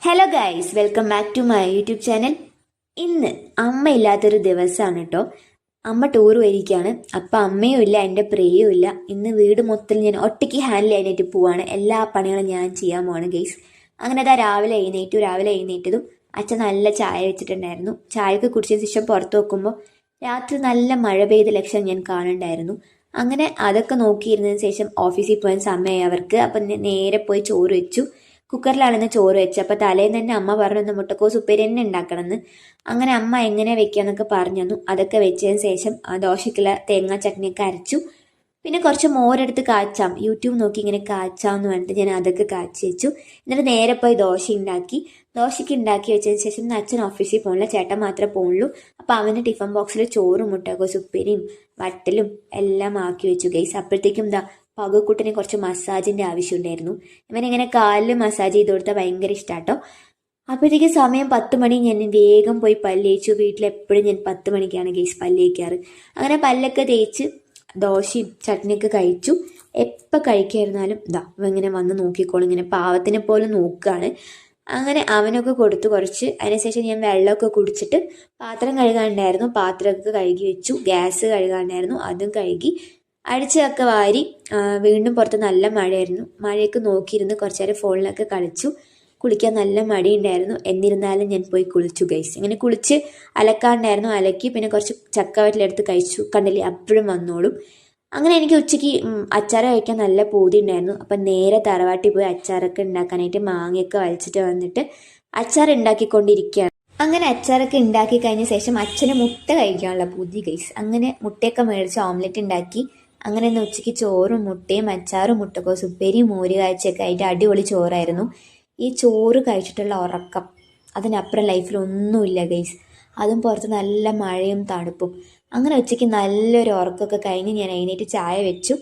Hello guys, welcome back to my YouTube channel. ഇന്ന് അമ്മയില്ലാത്തൊരു ദിവസമാണ് കേട്ടോ. അമ്മ ടൂർ പോയിരിക്കുകയാണ്. അപ്പം അമ്മയും ഇല്ല, എൻ്റെ പ്രിയയും ഇല്ല. ഇന്ന് വീട് മൊത്തം ഞാൻ ഒറ്റയ്ക്ക് ഹാൻഡിൽ ചെയ്യാനായിട്ട് പോവാണ്. എല്ലാ പണികളും ഞാൻ ചെയ്യാൻ പോവാണ് ഗൈസ്. അങ്ങനെ അതാ രാവിലെ എഴുന്നേറ്റതും അച്ഛൻ നല്ല ചായ വെച്ചിട്ടുണ്ടായിരുന്നു. ചായയൊക്കെ കുടിച്ചതിന് ശേഷം പുറത്ത് നോക്കുമ്പോൾ രാത്രി നല്ല മഴ പെയ്ത ലക്ഷണം ഞാൻ കാണുന്നുണ്ടായിരുന്നു. അങ്ങനെ അതൊക്കെ നോക്കിയിരുന്നതിന് ശേഷം ഓഫീസിൽ പോകാൻ സമയമായി അവർക്ക്. അപ്പം നേരെ പോയി ചോറ് വെച്ചു. കുക്കറിലാണെന്ന് ചോറ് വെച്ച്. അപ്പോൾ തലേന്ന് തന്നെ അമ്മ പറഞ്ഞു മുട്ടക്കോസ് ഉപ്പേരി തന്നെ ഉണ്ടാക്കണമെന്ന്. അങ്ങനെ അമ്മ എങ്ങനെ വെക്കാന്നൊക്കെ പറഞ്ഞു തന്നു. അതൊക്കെ വെച്ചതിന് ശേഷം ദോശയ്ക്കുള്ള തേങ്ങാ ചട്നിയൊക്കെ അരച്ചു. പിന്നെ കുറച്ച് മോരെടുത്ത് കാച്ചാം, യൂട്യൂബ് നോക്കി ഇങ്ങനെ കാച്ചാമെന്ന് പറഞ്ഞിട്ട് ഞാൻ അതൊക്കെ കാച്ചി വെച്ചു. എന്നിട്ട് നേരെ പോയി ദോശയ്ക്ക് ഉണ്ടാക്കി വെച്ചതിന് ശേഷം അച്ഛൻ ഓഫീസിൽ പോകണില്ല, ചേട്ടൻ മാത്രമേ പോകുള്ളൂ. അപ്പോൾ അവന് ടിഫിൻ ബോക്സിൽ ചോറും മുട്ടക്കോസ് ഉപ്പേരിയും വട്ടലും എല്ലാം ആക്കി വെച്ചു ഗൈസ്. അപ്പോഴത്തേക്കും പകുക്കുട്ടിനെ കുറച്ച് മസാജിൻ്റെ ആവശ്യമുണ്ടായിരുന്നു. ഇവനിങ്ങനെ കാലിൽ മസാജ് ചെയ്ത് കൊടുത്താൽ ഭയങ്കര ഇഷ്ടാട്ടോ. അപ്പോഴത്തേക്ക് സമയം 10 മണി. ഞാൻ വേഗം പോയി പല്ല് തേച്ചു. വീട്ടിലെപ്പോഴും ഞാൻ 10 മണിക്കാണ് ഗൈസ് പല്ല് തേക്കാറ്. അങ്ങനെ പല്ലൊക്കെ തേച്ച് ദോശയും ചട്നിയൊക്കെ കഴിച്ചു. എപ്പോൾ കഴിക്കായിരുന്നാലും ഇങ്ങനെ വന്ന് നോക്കിക്കോളും, ഇങ്ങനെ പാവത്തിനെ പോലെ നോക്കുകയാണ്. അങ്ങനെ അവനൊക്കെ കൊടുത്തു കുറച്ച്. അതിനുശേഷം ഞാൻ വെള്ളമൊക്കെ കുടിച്ചിട്ട് പാത്രം കഴുകാനുണ്ടായിരുന്നു, പാത്രമൊക്കെ കഴുകി വെച്ചു. ഗ്യാസ് കഴുകാനുണ്ടായിരുന്നു, അതും കഴുകി. അടിച്ചതൊക്കെ വാരി. വീണ്ടും പുറത്ത് നല്ല മഴയായിരുന്നു. മഴയൊക്കെ നോക്കിയിരുന്ന് കുറച്ച് നേരം ഫോണിലൊക്കെ കളിച്ചു. കുളിക്കാൻ നല്ല മടിയുണ്ടായിരുന്നു, എന്നിരുന്നാലും ഞാൻ പോയി കുളിച്ചു ഗൈസ്. ഇങ്ങനെ കുളിച്ച് അലക്കാണ്ടായിരുന്നു, അലക്കി. പിന്നെ കുറച്ച് ചക്കവറ്റിലെടുത്ത് കഴിച്ചു. കണ്ടില്ലേ, അപ്പോഴും വന്നോളും. അങ്ങനെ എനിക്ക് ഉച്ചയ്ക്ക് അച്ചാർ കഴിക്കാൻ നല്ല പൂതി ഉണ്ടായിരുന്നു. അപ്പം നേരെ തറവാട്ടിൽ പോയി അച്ചാറൊക്കെ ഉണ്ടാക്കാനായിട്ട് മാങ്ങയൊക്കെ വലിച്ചിട്ട് വന്നിട്ട് അച്ചാർ ഉണ്ടാക്കിക്കൊണ്ടിരിക്കുകയാണ്. അങ്ങനെ അച്ചാറൊക്കെ ഉണ്ടാക്കി കഴിഞ്ഞ ശേഷം അച്ഛന് മുട്ട കഴിക്കാനുള്ള പൂതി ഗൈസ്. അങ്ങനെ മുട്ടയൊക്കെ മേടിച്ച് ഓംലെറ്റ് ഉണ്ടാക്കി. അങ്ങനെ ഇന്ന് ഉച്ചയ്ക്ക് ചോറും മുട്ടയും അച്ചാറും മുട്ടക്കോസ് ഉപ്പേരിയും മോര് കാഴ്ചയൊക്കെ ആയിട്ട് അടിപൊളി ചോറായിരുന്നു. ഈ ചോറ് കഴിച്ചിട്ടുള്ള ഉറക്കം, അതിനപ്പുറം ലൈഫിൽ ഒന്നുമില്ല ഗൈസ്. അതും പുറത്ത് നല്ല മഴയും തണുപ്പും. അങ്ങനെ ഉച്ചയ്ക്ക് നല്ലൊരു ഉറക്കമൊക്കെ കഴിഞ്ഞ് ഞാൻ എഴുന്നേറ്റ് ചായ വെച്ചു.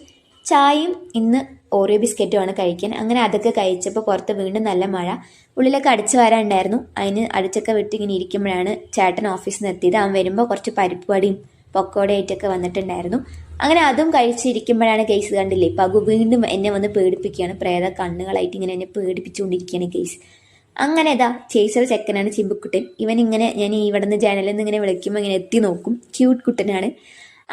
ചായയും ഇന്ന് ഓറിയോ ബിസ്ക്കറ്റുമാണ് കഴിക്കാൻ. അങ്ങനെ അതൊക്കെ കഴിച്ചപ്പോൾ പുറത്ത് വീണ്ടും നല്ല മഴ. ഉള്ളിലൊക്കെ അടിച്ചു വരാനുണ്ടായിരുന്നു. അതിന് അടിച്ചൊക്കെ വിട്ട് ഇങ്ങനെ ഇരിക്കുമ്പോഴാണ് ചേട്ടൻ ഓഫീസിൽ നിന്ന് എത്തിയത്. അവൻ വരുമ്പോൾ കുറച്ച് പരിപ്പ് വടിയും പൊക്കോടയായിട്ടൊക്കെ വന്നിട്ടുണ്ടായിരുന്നു. അങ്ങനെ അതും കഴിച്ചിരിക്കുമ്പോഴാണ് കേസ്, കണ്ടില്ലേ, പകു വീണ്ടും എന്നെ വന്ന് പേടിപ്പിക്കുകയാണ്. പ്രേത കണ്ണുകളായിട്ട് ഇങ്ങനെ എന്നെ പേടിപ്പിച്ചുകൊണ്ടിരിക്കുകയാണ് കേസ്. അങ്ങനെ ചേച്ചിയുടെ ചെക്കനാണ് ചിമ്പുക്കുട്ടൻ. ഇവൻ ഇങ്ങനെ ഞാൻ ഇവിടെ നിന്ന് ജനലിൽ നിന്ന് ഇങ്ങനെ വിളിക്കുമ്പോൾ ഇങ്ങനെ എത്തി നോക്കും. ക്യൂട്ട് കുട്ടനാണ്.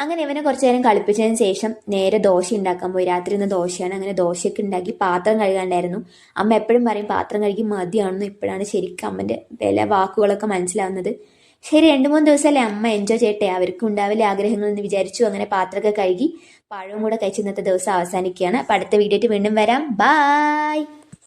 അങ്ങനെ ഇവനെ കുറച്ച് നേരം കളിപ്പിച്ചതിന് ശേഷം നേരെ ദോശ ഉണ്ടാക്കാൻ പോയി. രാത്രി ഇന്ന് ദോശയാണ്. അങ്ങനെ ദോശയൊക്കെ ഉണ്ടാക്കി. പാത്രം കഴുകാണ്ടായിരുന്നു. അമ്മ എപ്പോഴും പറയും പാത്രം കഴുകി മതിയാണെന്ന്. ഇപ്പോഴാണ് ശരിക്കും അമ്മൻ്റെ വില വാക്കുകളൊക്കെ മനസ്സിലാവുന്നത്. ശരി, 2-3 ദിവസമല്ലേ അമ്മ എൻജോയ് ചെയ്യട്ടെ, അവർക്കും ഉണ്ടാവില്ല ആഗ്രഹങ്ങൾ എന്ന് വിചാരിച്ചു. അങ്ങനെ പാത്രമൊക്കെ കഴുകി പഴവും കൂടെ കഴിച്ച് ഇന്നത്തെ ദിവസം അവസാനിക്കുകയാണ്. അപ്പം അടുത്ത വീഡിയോ ആയിട്ട് വീണ്ടും വരാം. ബായ്.